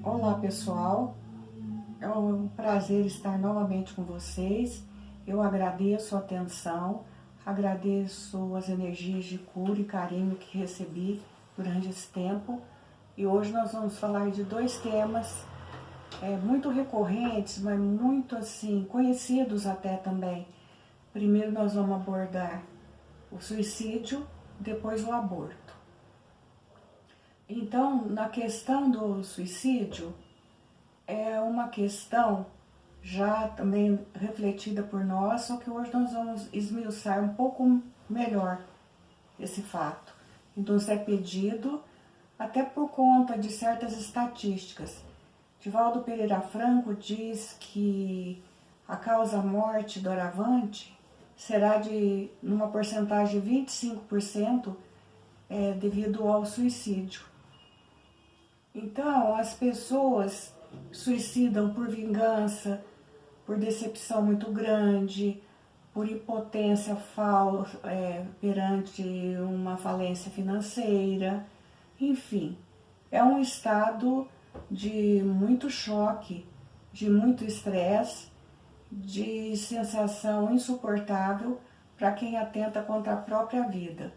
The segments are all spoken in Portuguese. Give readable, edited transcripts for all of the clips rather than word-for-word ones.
Olá pessoal, é um prazer estar novamente com vocês. Eu agradeço a atenção, agradeço as energias de cura e carinho que recebi durante esse tempo. E hoje nós vamos falar de dois temas muito recorrentes, mas muito assim conhecidos até também. Primeiro nós vamos abordar o suicídio, depois o aborto. Então, na questão do suicídio, é uma questão já também refletida por nós, só que hoje nós vamos esmiuçar um pouco melhor esse fato. Então, isso é pedido até por conta de certas estatísticas. Divaldo Pereira Franco diz que a causa-morte doravante será numa porcentagem de 25% devido ao suicídio. Então, as pessoas suicidam por vingança, por decepção muito grande, por impotência perante uma falência financeira, enfim. É um estado de muito choque, de muito estresse, de sensação insuportável para quem atenta contra a própria vida.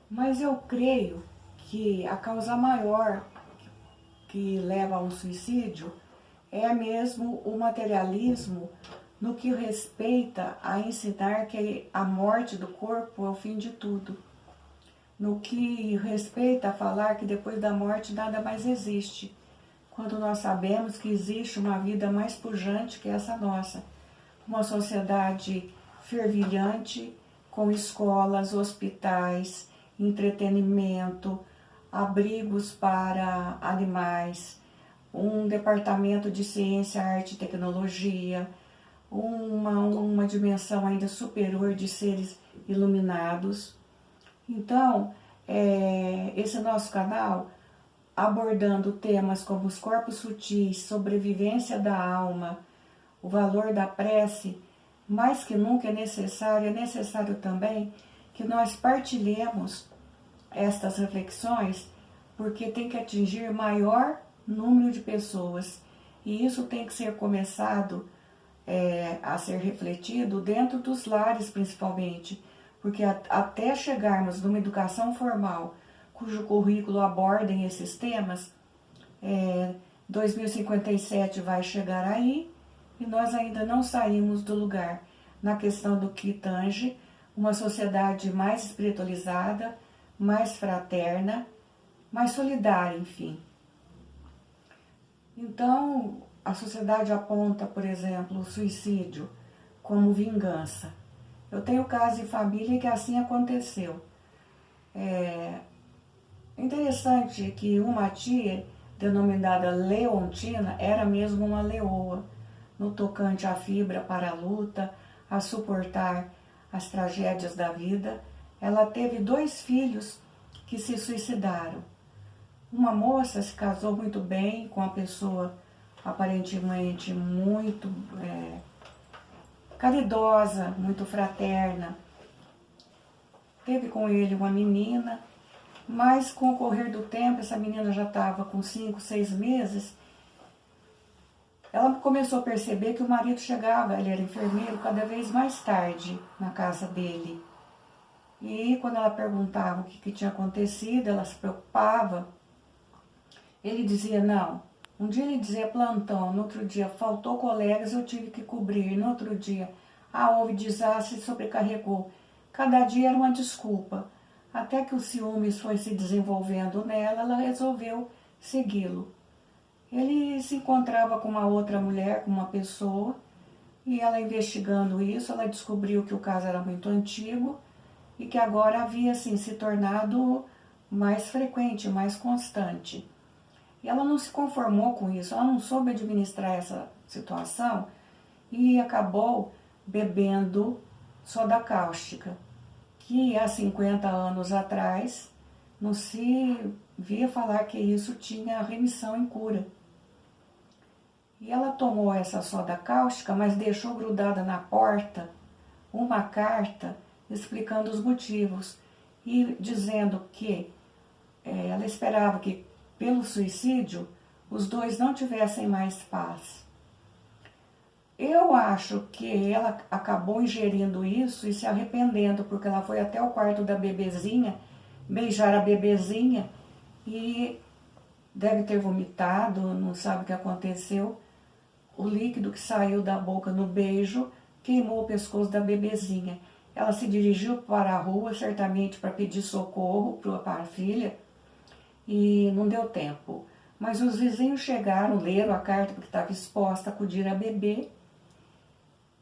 Mas eu creio que a causa maior que leva a um suicídio é mesmo o materialismo no que respeita a ensinar que a morte do corpo é o fim de tudo. No que respeita a falar que depois da morte nada mais existe, quando nós sabemos que existe uma vida mais pujante que essa nossa. Uma sociedade fervilhante, com escolas, hospitais, entretenimento, abrigos para animais, um departamento de ciência, arte e tecnologia, uma dimensão ainda superior de seres iluminados. Então, esse nosso canal, abordando temas como os corpos sutis, sobrevivência da alma, o valor da prece, mais que nunca é necessário também que nós partilhemos estas reflexões, porque tem que atingir maior número de pessoas. E isso tem que ser começado a ser refletido dentro dos lares, principalmente, porque até chegarmos numa educação formal, cujo currículo abordem esses temas, 2057 vai chegar aí, e nós ainda não saímos do lugar na questão do que tange uma sociedade mais espiritualizada, mais fraterna, mais solidária, enfim. Então, a sociedade aponta, por exemplo, o suicídio como vingança. Eu tenho caso de família que assim aconteceu. É interessante que uma tia, denominada Leontina, era mesmo uma leoa, no tocante à fibra para a luta, a suportar as tragédias da vida. Ela teve 2 filhos que se suicidaram. Uma moça se casou muito bem com uma pessoa aparentemente muito caridosa, muito fraterna. Teve com ele uma menina, mas com o correr do tempo, essa menina já estava com 5, 6 meses, ela começou a perceber que o marido chegava, ele era enfermeiro, cada vez mais tarde na casa dele. E quando ela perguntava o que tinha acontecido, ela se preocupava. Ele dizia não. Um dia ele dizia plantão, no outro dia faltou colegas, eu tive que cobrir. No outro dia, houve desastre e sobrecarregou. Cada dia era uma desculpa. Até que o ciúmes foi se desenvolvendo nela, ela resolveu segui-lo. Ele se encontrava com uma outra mulher, com uma pessoa, e ela investigando isso, ela descobriu que o caso era muito antigo, e que agora havia assim, se tornado mais frequente, mais constante. E ela não se conformou com isso, ela não soube administrar essa situação e acabou bebendo soda cáustica, que há 50 anos atrás não se via falar que isso tinha remissão em cura. E ela tomou essa soda cáustica, mas deixou grudada na porta uma carta explicando os motivos e dizendo que ela esperava que, pelo suicídio, os dois não tivessem mais paz. Eu acho que ela acabou ingerindo isso e se arrependendo, porque ela foi até o quarto da bebezinha, beijar a bebezinha e deve ter vomitado, não sabe o que aconteceu. O líquido que saiu da boca no beijo queimou o pescoço da bebezinha. Ela se dirigiu para a rua, certamente para pedir socorro para a filha, e não deu tempo. Mas os vizinhos chegaram, leram a carta porque estava exposta, acudiram a bebê,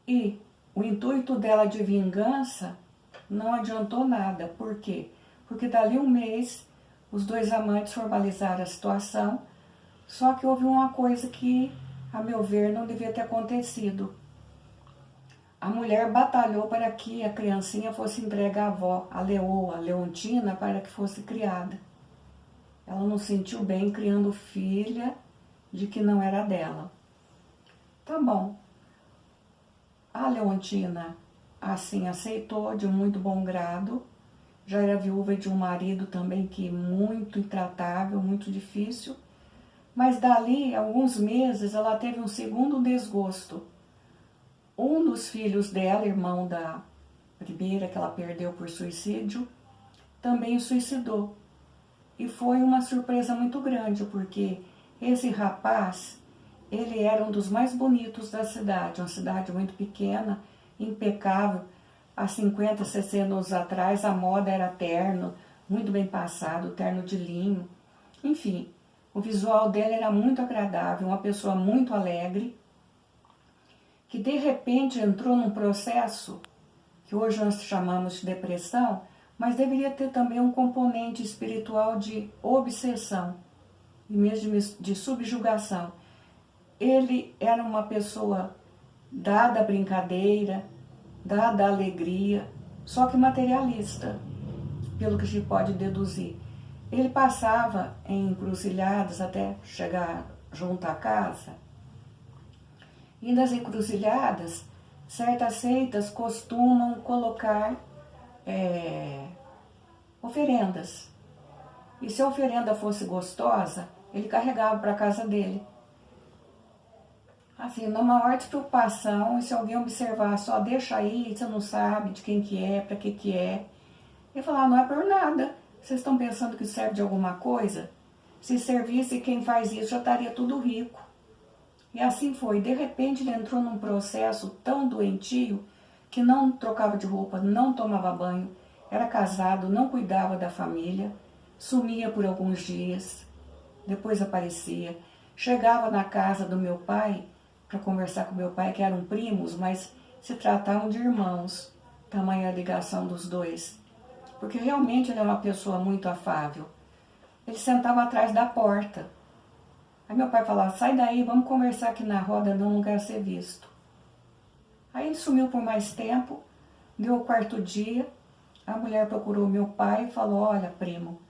e o intuito dela de vingança não adiantou nada. Por quê? Porque dali um mês os dois amantes formalizaram a situação, só que houve uma coisa que, a meu ver, não devia ter acontecido. A mulher batalhou para que a criancinha fosse entregue à avó, a Leoa, a Leontina, para que fosse criada. Ela não se sentiu bem criando filha de que não era dela. Tá bom. A Leontina, assim, aceitou de muito bom grado. Já era viúva de um marido também que muito intratável, muito difícil. Mas dali, alguns meses, ela teve um segundo desgosto. Um dos filhos dela, irmão da primeira que ela perdeu por suicídio, também suicidou. E foi uma surpresa muito grande, porque esse rapaz, ele era um dos mais bonitos da cidade, uma cidade muito pequena, impecável. Há 50, 60 anos atrás, a moda era terno, muito bem passado, terno de linho. Enfim, o visual dele era muito agradável, uma pessoa muito alegre, que de repente entrou num processo que hoje nós chamamos de depressão, mas deveria ter também um componente espiritual de obsessão e mesmo de subjugação. Ele era uma pessoa dada à brincadeira, dada à alegria, só que materialista, pelo que a gente pode deduzir. Ele passava em encruzilhadas até chegar junto à casa, e nas encruzilhadas, certas seitas costumam colocar oferendas. E se a oferenda fosse gostosa, ele carregava para a casa dele. Assim, numa maior preocupação, e se alguém observar, só deixa aí, você não sabe de quem que é, para que é. Ele falava, não é por nada. Vocês estão pensando que serve de alguma coisa? Se servisse, quem faz isso já estaria tudo rico. E assim foi. De repente ele entrou num processo tão doentio que não trocava de roupa, não tomava banho, era casado, não cuidava da família, sumia por alguns dias, depois aparecia. Chegava na casa do meu pai para conversar com meu pai, que eram primos, mas se tratavam de irmãos, tamanha a ligação dos dois. Porque realmente ele era uma pessoa muito afável. Ele sentava atrás da porta. Aí meu pai falava, sai daí, vamos conversar aqui na roda, não quero ser visto. Aí ele sumiu por mais tempo, deu o quarto dia, a mulher procurou meu pai e falou, olha primo,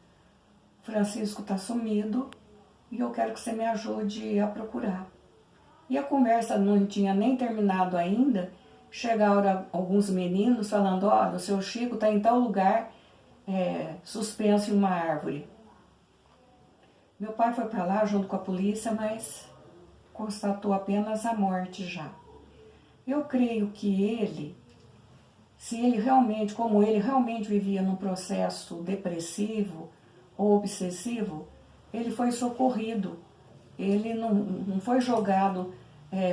Francisco está sumido e eu quero que você me ajude a procurar. E a conversa não tinha nem terminado ainda, chegaram alguns meninos falando, olha, o seu Chico está em tal lugar, suspenso em uma árvore. Meu pai foi para lá junto com a polícia, mas constatou apenas a morte já. Eu creio que ele, se ele realmente, como ele realmente vivia num processo depressivo ou obsessivo, ele foi socorrido. Ele não foi jogado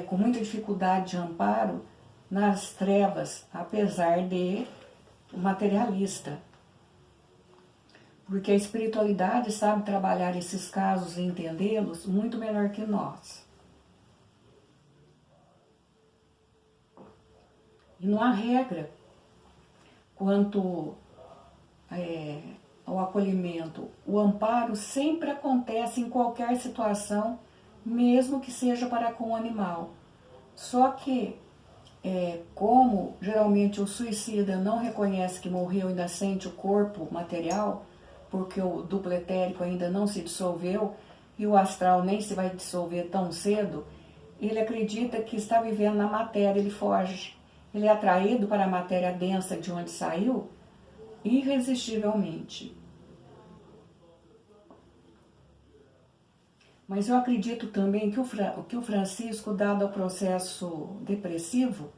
com muita dificuldade de amparo nas trevas, apesar de materialista. Porque a espiritualidade sabe trabalhar esses casos e entendê-los muito melhor que nós. E não há regra quanto ao acolhimento. O amparo sempre acontece em qualquer situação, mesmo que seja para com o animal. Só que, como geralmente o suicida não reconhece que morreu e ainda sente o corpo material, porque o duplo etérico ainda não se dissolveu e o astral nem se vai dissolver tão cedo, ele acredita que está vivendo na matéria, ele foge. Ele é atraído para a matéria densa de onde saiu irresistivelmente. Mas eu acredito também que o Francisco, dado ao processo depressivo,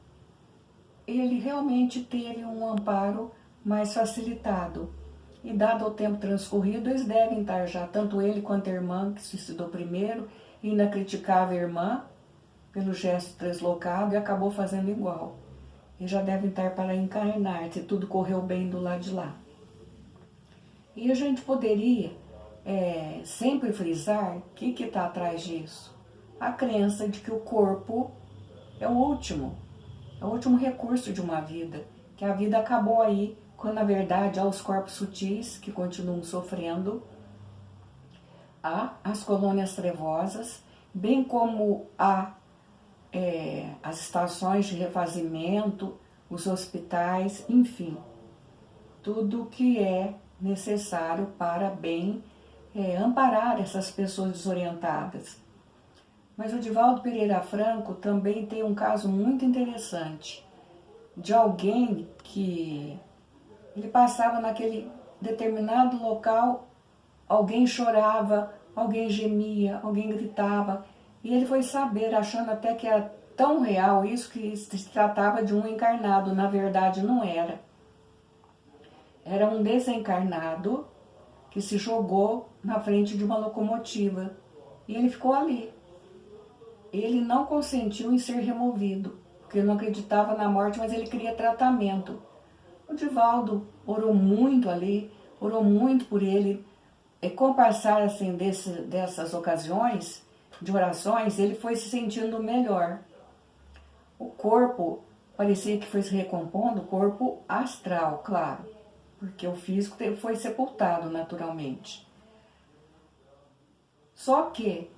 ele realmente teve um amparo mais facilitado. E dado o tempo transcorrido, eles devem estar já, tanto ele quanto a irmã, que suicidou primeiro, e ainda criticava a irmã pelo gesto deslocado e acabou fazendo igual. E já devem estar para encarnar, se tudo correu bem do lado de lá. E a gente poderia sempre frisar o que está atrás disso. A crença de que o corpo é o último recurso de uma vida, que a vida acabou aí, quando na verdade há os corpos sutis que continuam sofrendo, há as colônias trevosas, bem como há as estações de refazimento, os hospitais, enfim, tudo que é necessário para bem amparar essas pessoas desorientadas. Mas o Divaldo Pereira Franco também tem um caso muito interessante de alguém que ele passava naquele determinado local, alguém chorava, alguém gemia, alguém gritava, e ele foi saber, achando até que era tão real isso, que se tratava de um encarnado. Na verdade não era. Era um desencarnado que se jogou na frente de uma locomotiva e ele ficou ali. Ele não consentiu em ser removido, porque ele não acreditava na morte, mas ele queria tratamento. O Divaldo orou muito ali, orou muito por ele. E com o passar assim, dessas ocasiões de orações, ele foi se sentindo melhor. O corpo parecia que foi se recompondo, o corpo astral, claro, porque o físico foi sepultado naturalmente. Só que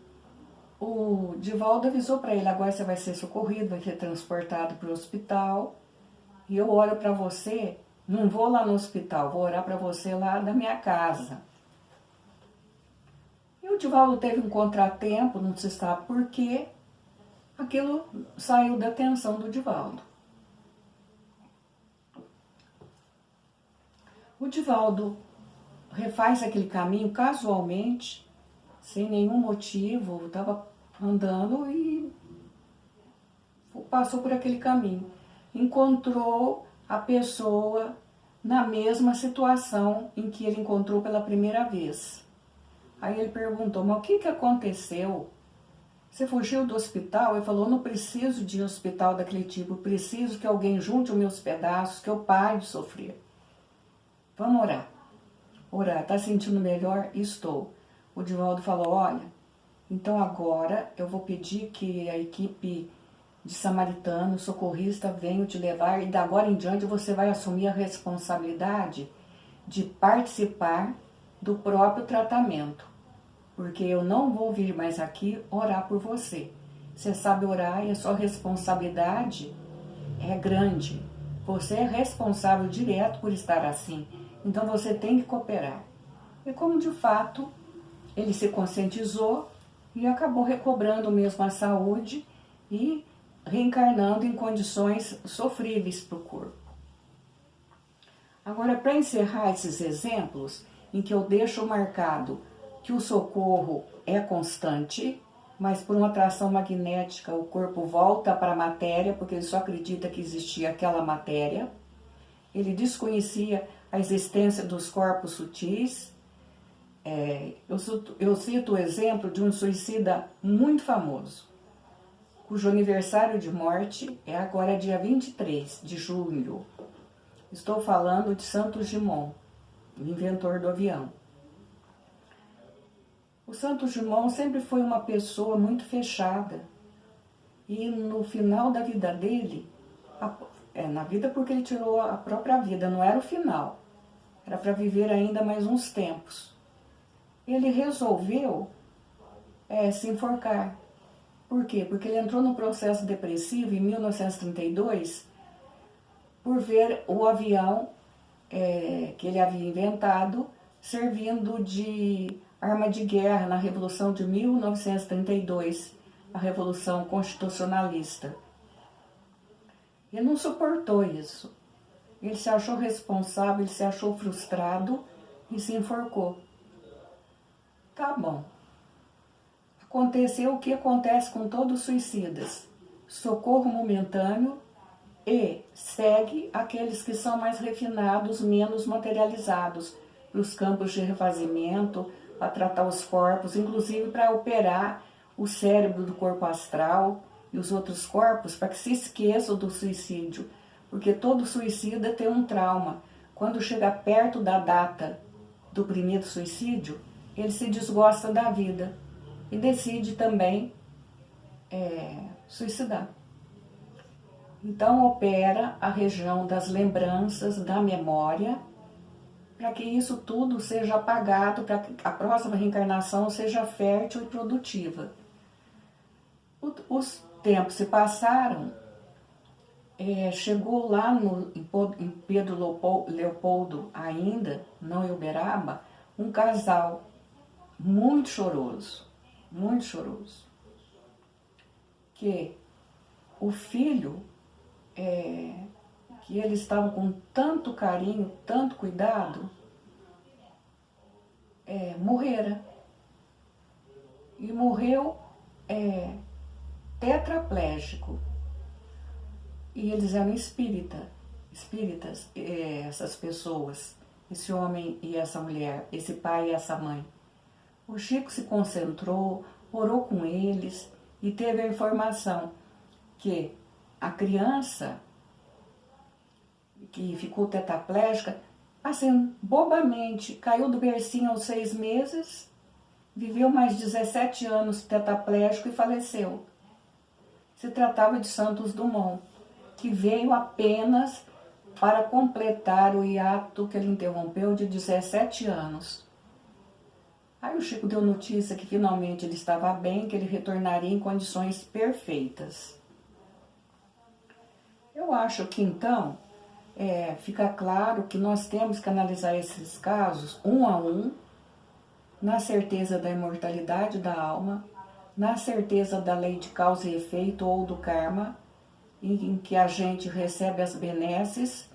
o Divaldo avisou para ele: agora você vai ser socorrido, vai ser transportado para o hospital, e eu oro para você, não vou lá no hospital, vou orar para você lá da minha casa. E o Divaldo teve um contratempo, não se sabe por quê, aquilo saiu da atenção do Divaldo. O Divaldo refaz aquele caminho casualmente, sem nenhum motivo, estava andando e passou por aquele caminho. Encontrou a pessoa na mesma situação em que ele encontrou pela primeira vez. Aí ele perguntou: mas o que aconteceu? Você fugiu do hospital? Ele falou: não preciso de um hospital daquele tipo, preciso que alguém junte os meus pedaços, que eu pare de sofrer. Vamos orar. Orar, tá sentindo melhor? Estou. O Divaldo falou: olha, então agora eu vou pedir que a equipe de samaritano, socorrista, venha te levar, e da agora em diante você vai assumir a responsabilidade de participar do próprio tratamento, porque eu não vou vir mais aqui orar por você. Você sabe orar e a sua responsabilidade é grande. Você é responsável direto por estar assim, então você tem que cooperar. E como de fato ele se conscientizou e acabou recobrando mesmo a saúde e reencarnando em condições sofríveis para o corpo. Agora, para encerrar esses exemplos, em que eu deixo marcado que o socorro é constante, mas por uma atração magnética o corpo volta para a matéria, porque ele só acredita que existia aquela matéria. Ele desconhecia a existência dos corpos sutis. Eu cito o exemplo de um suicida muito famoso, cujo aniversário de morte é agora dia 23 de julho. Estou falando de Santos Dumont, o inventor do avião. O Santos Dumont sempre foi uma pessoa muito fechada. E no final da vida dele, na vida porque ele tirou a própria vida, não era o final. Era para viver ainda mais uns tempos. Ele resolveu se enforcar. Por quê? Porque ele entrou no processo depressivo em 1932 por ver o avião que ele havia inventado servindo de arma de guerra na Revolução de 1932, a Revolução Constitucionalista. Ele não suportou isso. Ele se achou responsável, ele se achou frustrado e se enforcou. Tá bom. Aconteceu o que acontece com todos os suicidas: socorro momentâneo, e segue aqueles que são mais refinados, menos materializados, para os campos de refazimento, para tratar os corpos, inclusive para operar o cérebro do corpo astral e os outros corpos, para que se esqueçam do suicídio, porque todo suicida tem um trauma. Quando chega perto da data do primeiro suicídio, ele se desgosta da vida e decide também suicidar. Então opera a região das lembranças, da memória, para que isso tudo seja apagado, para que a próxima reencarnação seja fértil e produtiva. Os tempos se passaram, chegou lá em Pedro Leopoldo ainda, não em Uberaba, um casal muito choroso, que o filho, que eles estavam com tanto carinho, tanto cuidado, morrera. E morreu tetraplégico. E eles eram espíritas, essas pessoas, esse homem e essa mulher, esse pai e essa mãe. O Chico se concentrou, orou com eles e teve a informação que a criança que ficou tetraplégica, assim, bobamente, caiu do bercinho aos 6 meses, viveu mais 17 anos tetraplégico e faleceu. Se tratava de Santos Dumont, que veio apenas para completar o hiato que ele interrompeu de 17 anos. Aí o Chico deu notícia que finalmente ele estava bem, que ele retornaria em condições perfeitas. Eu acho que então fica claro que nós temos que analisar esses casos um a um, na certeza da imortalidade da alma, na certeza da lei de causa e efeito ou do karma, em que a gente recebe as benesses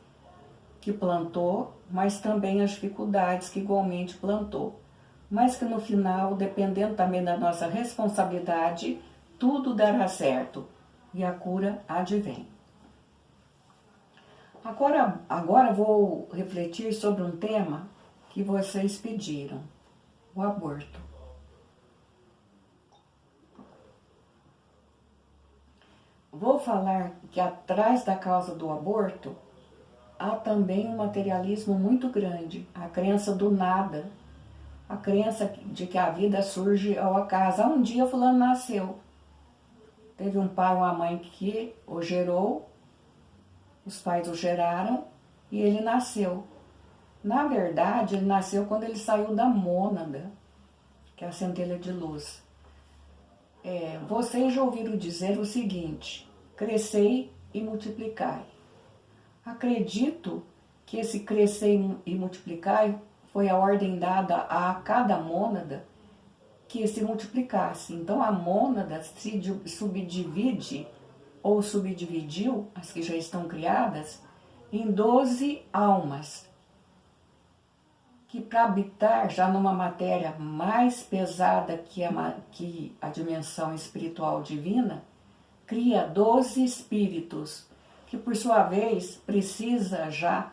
que plantou, mas também as dificuldades que igualmente plantou. Mas que no final, dependendo também da nossa responsabilidade, tudo dará certo e a cura advém. Agora vou refletir sobre um tema que vocês pediram: o aborto. Vou falar que atrás da causa do aborto há também um materialismo muito grande, a crença do nada, a crença de que a vida surge ao acaso. Um dia fulano nasceu, teve um pai ou uma mãe que o gerou, os pais o geraram e ele nasceu. Na verdade, ele nasceu quando ele saiu da mônada, que é a centelha de luz. Vocês já ouviram dizer o seguinte: crescei e multiplicai. Acredito que esse crescer e multiplicai foi a ordem dada a cada mônada que se multiplicasse. Então a mônada se subdivide ou subdividiu, as que já estão criadas, em 12 almas, que para habitar já numa matéria mais pesada que a dimensão espiritual divina, cria 12 espíritos, que por sua vez precisa já,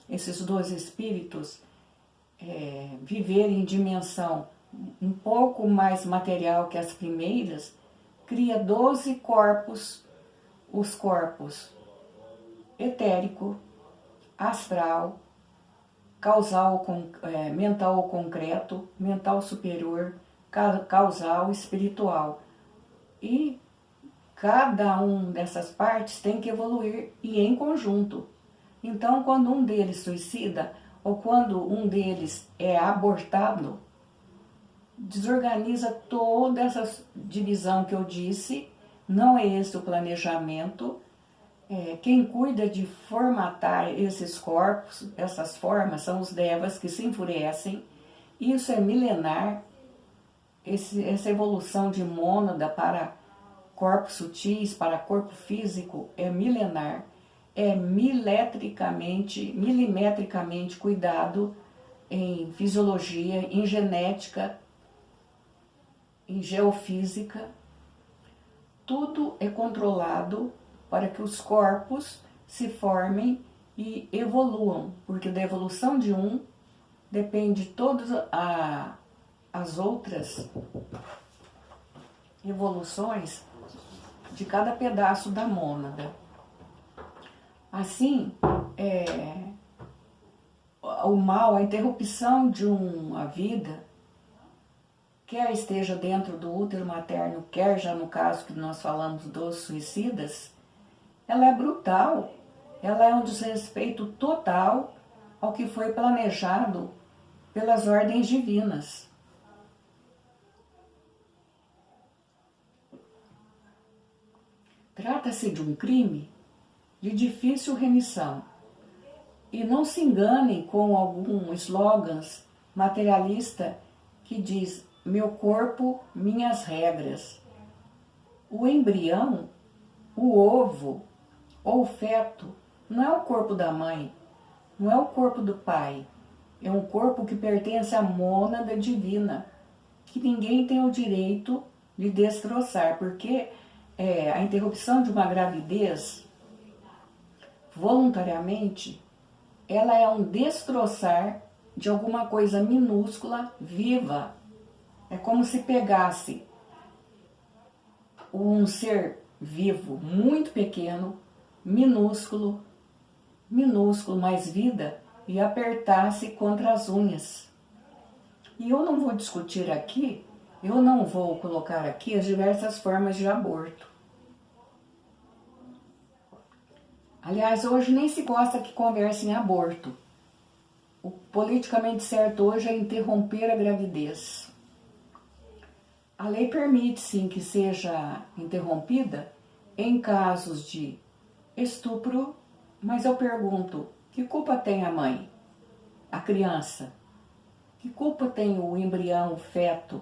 esses 12 espíritos, viverem em dimensão um pouco mais material que as primeiras, cria 12 corpos, os corpos etérico, astral, causal, mental ou concreto, mental superior, causal, espiritual. E cada um dessas partes tem que evoluir e em conjunto. Então, quando um deles suicida ou quando um deles é abortado, desorganiza toda essa divisão que eu disse. Não é esse o planejamento. Quem cuida de formatar esses corpos, essas formas, são os devas que se enfurecem. Isso é milenar. Essa evolução de mônada para corpos sutis, para corpo físico, é milenar. É milimetricamente cuidado em fisiologia, em genética, em geofísica, tudo é controlado para que os corpos se formem e evoluam, porque da evolução de um depende todas as outras evoluções de cada pedaço da mônada. Assim, o mal, a interrupção de uma vida, quer esteja dentro do útero materno, quer já no caso que nós falamos dos suicidas, ela é brutal, ela é um desrespeito total ao que foi planejado pelas ordens divinas. Trata-se de um crime de difícil remissão. E não se enganem com algum slogans materialista que diz meu corpo, minhas regras. O embrião, o ovo ou o feto não é o corpo da mãe, não é o corpo do pai. É um corpo que pertence à mônada divina, que ninguém tem o direito de destroçar, porque a interrupção de uma gravidez, voluntariamente, ela é um destroçar de alguma coisa minúscula, viva. É como se pegasse um ser vivo, muito pequeno, minúsculo, mais vida, e apertasse contra as unhas. E eu não vou discutir aqui, eu não vou colocar aqui as diversas formas de aborto. Aliás, hoje nem se gosta que converse em aborto. O politicamente certo hoje é interromper a gravidez. A lei permite sim que seja interrompida em casos de estupro, mas eu pergunto, que culpa tem a mãe, a criança? Que culpa tem o embrião, o feto?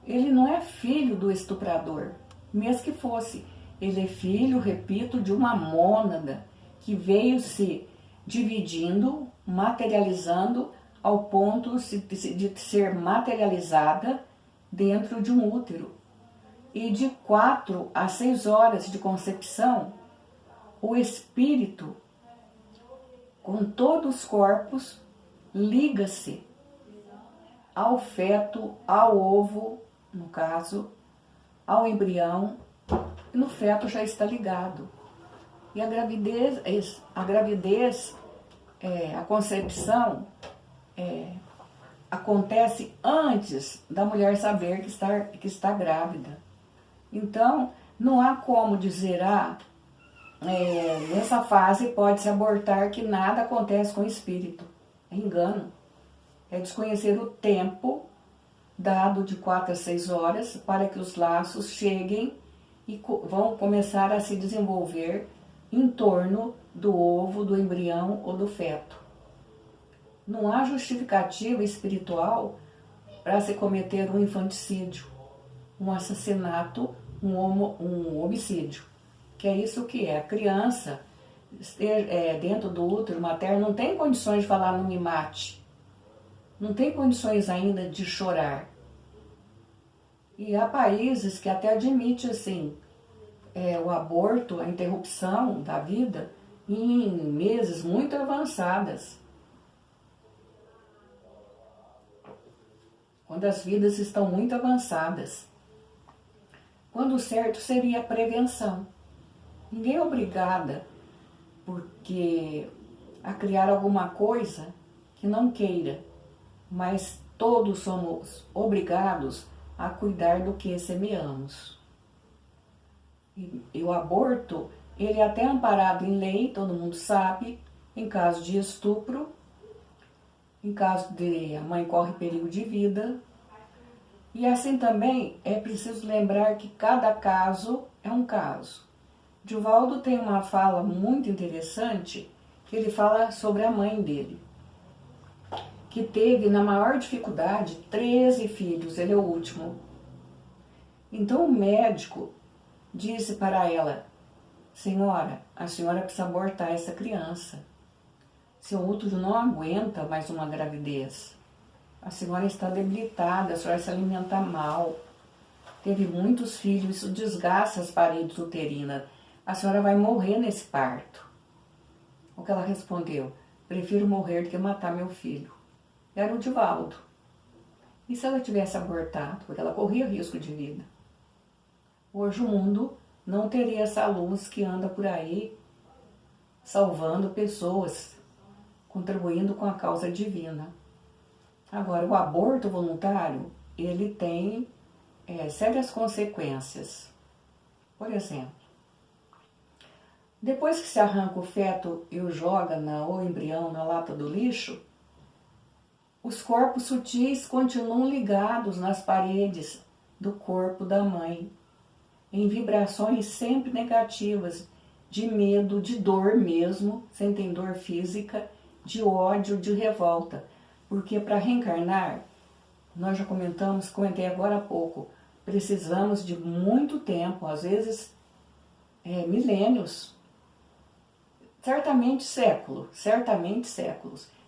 Ele não é filho do estuprador, mesmo que fosse. Ele é filho, repito, de uma mônada que veio se dividindo, materializando ao ponto de ser materializada dentro de um útero. E de 4 a 6 horas de concepção, o espírito, com todos os corpos, liga-se ao feto, ao ovo, no caso, ao embrião, e no feto já está ligado. E a concepção acontece antes da mulher saber que está grávida. Então, não há como dizer, nessa fase pode-se abortar, que nada acontece com o espírito. É engano. É desconhecer o tempo dado de 4 a 6 horas para que os laços cheguem e vão começar a se desenvolver em torno do ovo, do embrião ou do feto. Não há justificativa espiritual para se cometer um infanticídio, um assassinato, um homicídio. Que é isso que é. A criança, dentro do útero materno, não tem condições de falar não me mate. Não tem condições ainda de chorar. E há países que até admitem assim, o aborto, a interrupção da vida, em meses muito avançadas. Quando as vidas estão muito avançadas. Quando o certo seria a prevenção. Ninguém é obrigada a criar alguma coisa que não queira, mas todos somos obrigados a cuidar do que semeamos. E o aborto, ele é até amparado em lei, todo mundo sabe, em caso de estupro, em caso de a mãe corre perigo de vida. E assim também é preciso lembrar que cada caso é um caso. Divaldo tem uma fala muito interessante, que ele fala sobre a mãe dele, que teve, na maior dificuldade, 13 filhos, ele é o último. Então o médico disse para ela, senhora, a senhora precisa abortar essa criança. Seu útero não aguenta mais uma gravidez. A senhora está debilitada, a senhora se alimenta mal. teve muitos filhos, isso desgasta as paredes uterinas. A senhora vai morrer nesse parto. O que ela respondeu? Prefiro morrer do que matar meu filho. Era o Divaldo. E se ela tivesse abortado? Porque ela corria risco de vida. Hoje o mundo não teria essa luz que anda por aí salvando pessoas, contribuindo com a causa divina. Agora, o aborto voluntário, ele tem sérias consequências. Por exemplo, depois que se arranca o feto e o joga o embrião na lata do lixo, os corpos sutis continuam ligados nas paredes do corpo da mãe, em vibrações sempre negativas, de medo, de dor mesmo, sem ter dor física, de ódio, de revolta. Porque para reencarnar, nós já comentei agora há pouco, precisamos de muito tempo, às vezes milênios, certamente séculos,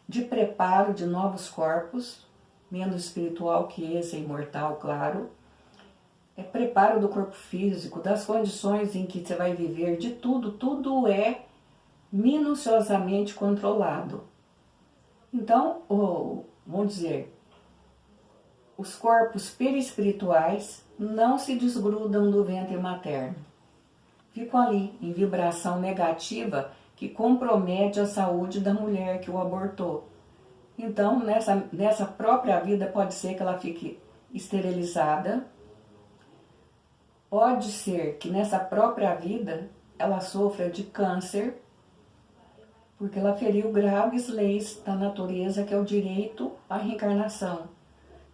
de preparo de novos corpos, menos espiritual que esse, é imortal, claro, preparo do corpo físico, das condições em que você vai viver, de tudo é minuciosamente controlado. Então, vamos dizer, os corpos perispirituais não se desgrudam do ventre materno. Ficam ali, em vibração negativa, que compromete a saúde da mulher que o abortou. Então, nessa própria vida, pode ser que ela fique esterilizada, pode ser que nessa própria vida ela sofra de câncer, porque ela feriu graves leis da natureza, que é o direito à reencarnação.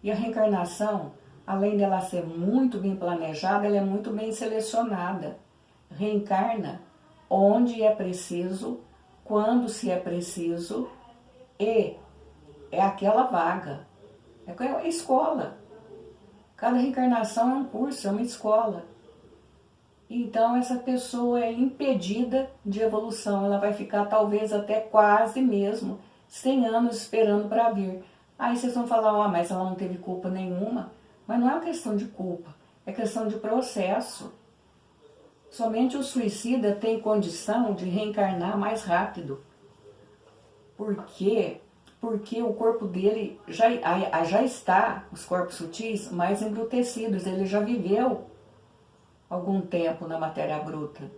E a reencarnação, além dela ser muito bem planejada, ela é muito bem selecionada. Reencarna onde é preciso, quando se é preciso, e é aquela vaga. É a escola. Cada reencarnação é um curso, é uma escola. Então essa pessoa é impedida de evolução. Ela vai ficar talvez até quase mesmo 100 anos esperando para vir. Aí vocês vão falar, mas ela não teve culpa nenhuma. Mas não é uma questão de culpa, é questão de processo. Somente o suicida tem condição de reencarnar mais rápido. Por quê? Porque o corpo dele já está, os corpos sutis, mais embrutecidos. Ele já viveu algum tempo na matéria bruta.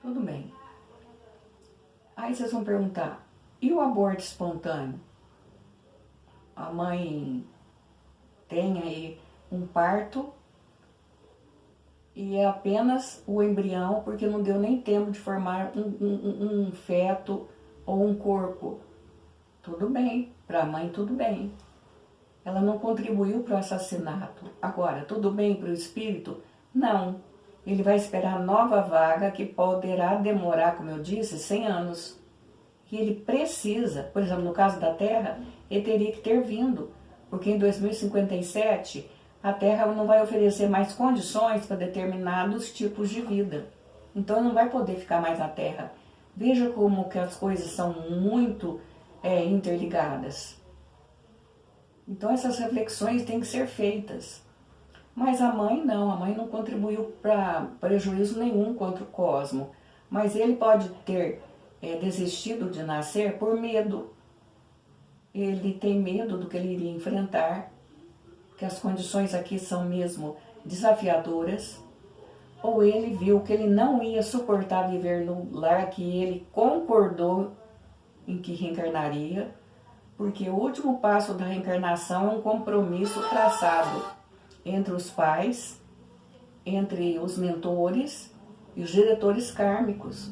Tudo bem. Aí vocês vão perguntar, e o aborto espontâneo? A mãe tem aí um parto e é apenas o embrião, porque não deu nem tempo de formar um feto ou um corpo. Tudo bem, para a mãe tudo bem. Ela não contribuiu para o assassinato. Agora, tudo bem para o espírito? Não. Ele vai esperar nova vaga, que poderá demorar, como eu disse, 100 anos. E ele precisa, por exemplo, no caso da Terra, ele teria que ter vindo, porque em 2057 a Terra não vai oferecer mais condições para determinados tipos de vida. Então ele não vai poder ficar mais na Terra. Veja como que as coisas são muito interligadas. Então essas reflexões têm que ser feitas. Mas a mãe não contribuiu para prejuízo nenhum contra o cosmo. Mas ele pode ter desistido de nascer por medo. Ele tem medo do que ele iria enfrentar, que as condições aqui são mesmo desafiadoras, ou ele viu que ele não ia suportar viver no lar que ele concordou em que reencarnaria, porque o último passo da reencarnação é um compromisso traçado entre os pais, entre os mentores e os diretores kármicos.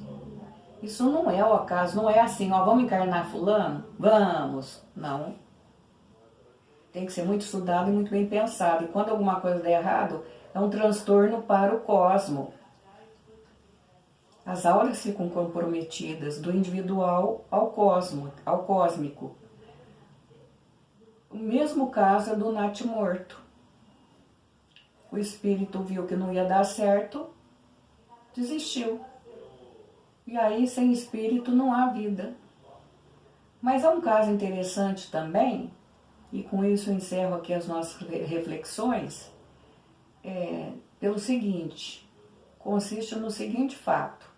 Isso não é o acaso, não é assim, vamos encarnar fulano? Vamos! Não. Tem que ser muito estudado e muito bem pensado. E quando alguma coisa der errado, é um transtorno para o cosmo. As auras ficam comprometidas do individual ao cósmico. O mesmo caso é do natimorto. O espírito viu que não ia dar certo, desistiu. E aí, sem espírito, não há vida. Mas há um caso interessante também, e com isso eu encerro aqui as nossas reflexões, pelo seguinte, consiste no seguinte fato.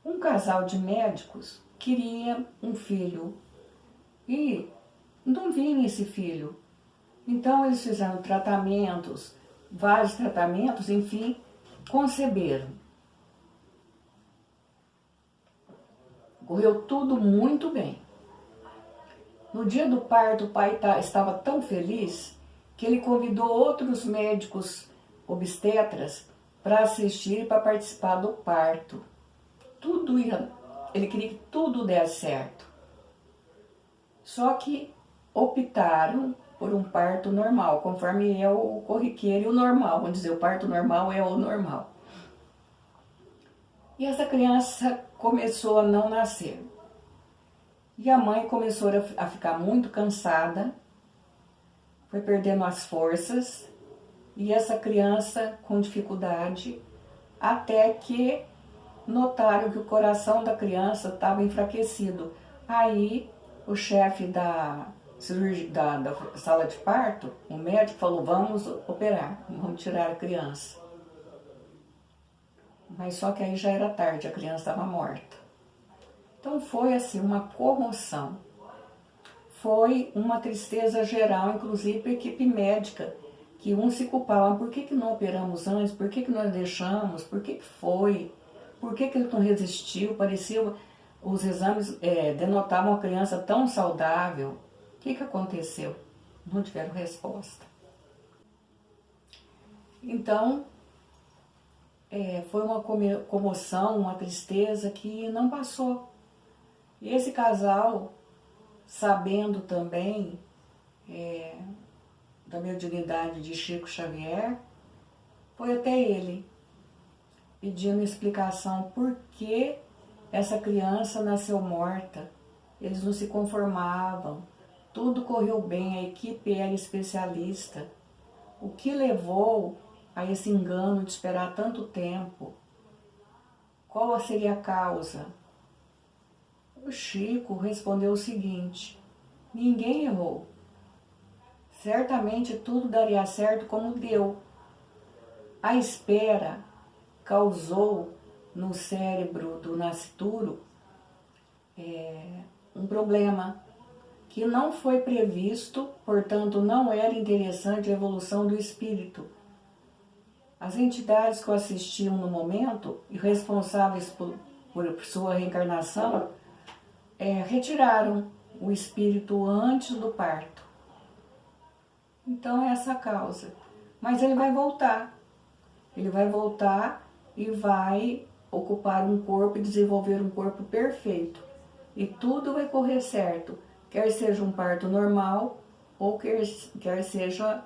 Um casal de médicos queria um filho e não vinha esse filho. Então eles fizeram tratamentos, vários tratamentos, enfim, conceberam. Correu tudo muito bem. No dia do parto, o pai estava tão feliz que ele convidou outros médicos obstetras para assistir e para participar do parto. Ele queria que tudo desse certo. Só que optaram por um parto normal, conforme é o corriqueiro e o normal. Vamos dizer, o parto normal é o normal. E essa criança começou a não nascer. E a mãe começou a ficar muito cansada, foi perdendo as forças, e essa criança com dificuldade, até que notaram que o coração da criança estava enfraquecido. Aí o chefe da sala de parto, o médico, falou: vamos operar, vamos tirar a criança. Mas só que aí já era tarde, a criança estava morta. Então foi assim uma comoção, foi uma tristeza geral, inclusive para a equipe médica, que uns se culpavam: por que não operamos antes, por que nós deixamos, por que foi, por que ele não resistiu, parecia, os exames denotavam uma criança tão saudável. O que aconteceu? Não tiveram resposta. Então, foi uma comoção, uma tristeza que não passou. E esse casal, sabendo também da mediunidade de Chico Xavier, foi até ele, pedindo explicação por que essa criança nasceu morta. Eles não se conformavam, tudo correu bem, a equipe era especialista. O que levou a esse engano de esperar tanto tempo? Qual seria a causa? O Chico respondeu o seguinte: ninguém errou. Certamente tudo daria certo como deu. A espera causou no cérebro do nascituro um problema que não foi previsto, portanto não era interessante a evolução do espírito. As entidades que o assistiam no momento e responsáveis por sua reencarnação retiraram o espírito antes do parto. Então é essa a causa. Mas ele vai voltar. Ele vai voltar e vai ocupar um corpo e desenvolver um corpo perfeito. E tudo vai correr certo. Quer seja um parto normal ou quer seja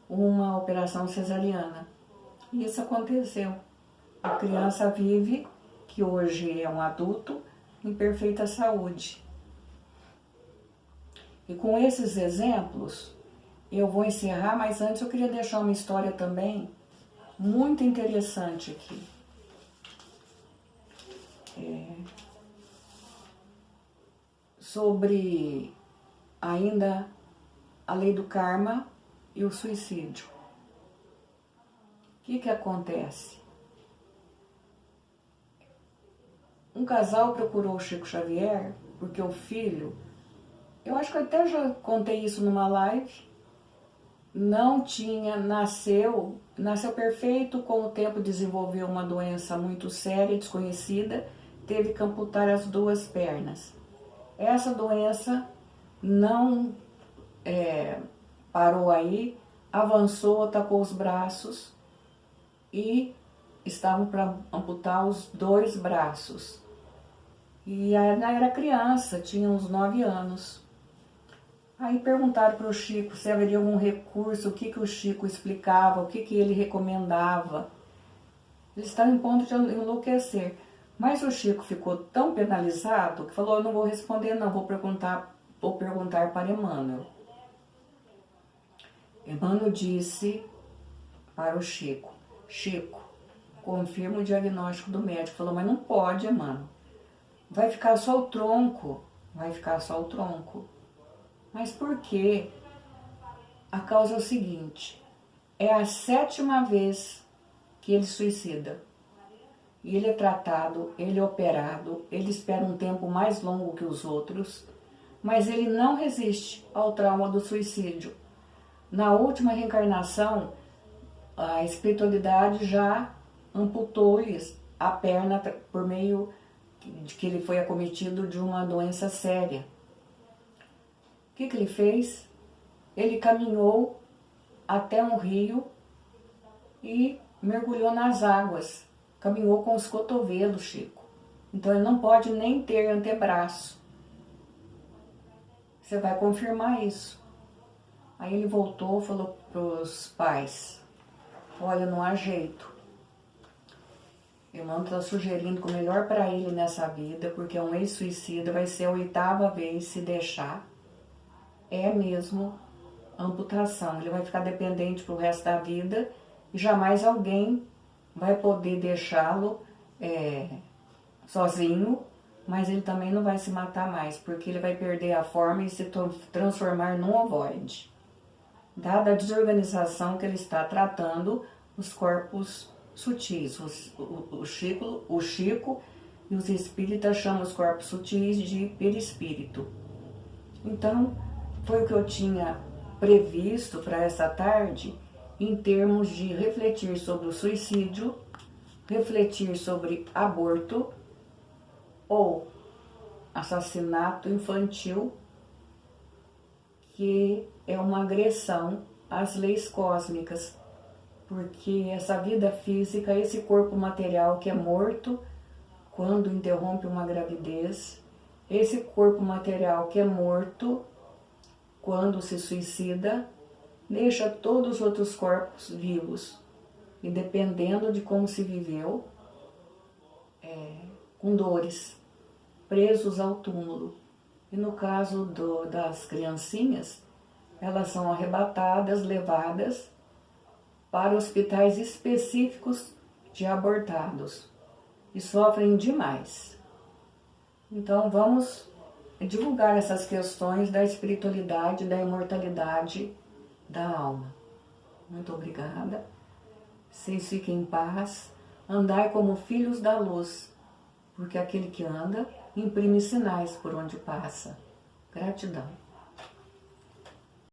uma operação cesariana. E isso aconteceu. A criança vive, que hoje é um adulto, em perfeita saúde. E com esses exemplos, eu vou encerrar, mas antes eu queria deixar uma história também muito interessante aqui. Sobre ainda a lei do karma e o suicídio. O que acontece? Um casal procurou o Chico Xavier porque o filho, eu acho que eu até já contei isso numa live, nasceu perfeito, com o tempo desenvolveu uma doença muito séria, desconhecida, teve que amputar as 2 pernas. Essa doença não parou aí, avançou, atacou os braços e estavam para amputar os 2 braços. E ela era criança, tinha uns 9 anos. Aí perguntaram para o Chico se haveria algum recurso, o que o Chico explicava, o que ele recomendava. Eles estavam em ponto de enlouquecer. Mas o Chico ficou tão penalizado que falou: eu não vou responder não, vou perguntar para Emmanuel. Emmanuel disse para o Chico: Chico, confirma o diagnóstico do médico. Falou: mas não pode, Emmanuel. Vai ficar só o tronco. Vai ficar só o tronco. Mas por quê? A causa é o seguinte: é a 7ª vez que ele suicida. E ele é tratado, ele é operado, ele espera um tempo mais longo que os outros, mas ele não resiste ao trauma do suicídio. Na última reencarnação, a espiritualidade já amputou-lhes a perna por meio de que ele foi acometido de uma doença séria. O que ele fez? Ele caminhou até um rio e mergulhou nas águas. Caminhou com os cotovelos, Chico. Então ele não pode nem ter antebraço. Você vai confirmar isso. Aí ele voltou e falou para os pais: olha, não há jeito. O irmão está sugerindo que o melhor para ele nessa vida, porque é um ex-suicida, vai ser a 8ª vez, se deixar, é mesmo amputação. Ele vai ficar dependente pro resto da vida e jamais alguém vai poder deixá-lo sozinho, mas ele também não vai se matar mais, porque ele vai perder a forma e se transformar num ovoide. Dada a desorganização que ele está tratando os corpos sutis. O Chico e os espíritas chamam os corpos sutis de perispírito. Então, foi o que eu tinha previsto para essa tarde, em termos de refletir sobre o suicídio, refletir sobre aborto ou assassinato infantil, que é uma agressão às leis cósmicas, porque essa vida física, esse corpo material que é morto quando interrompe uma gravidez, esse corpo material que é morto quando se suicida, deixa todos os outros corpos vivos. E dependendo de como se viveu, com dores, presos ao túmulo. E no caso das criancinhas, elas são arrebatadas, levadas para hospitais específicos de abortados. E sofrem demais. Então vamos divulgar essas questões da espiritualidade, da imortalidade da alma. Muito obrigada. Vocês fiquem em paz. Andai como filhos da luz, porque aquele que anda imprime sinais por onde passa. Gratidão.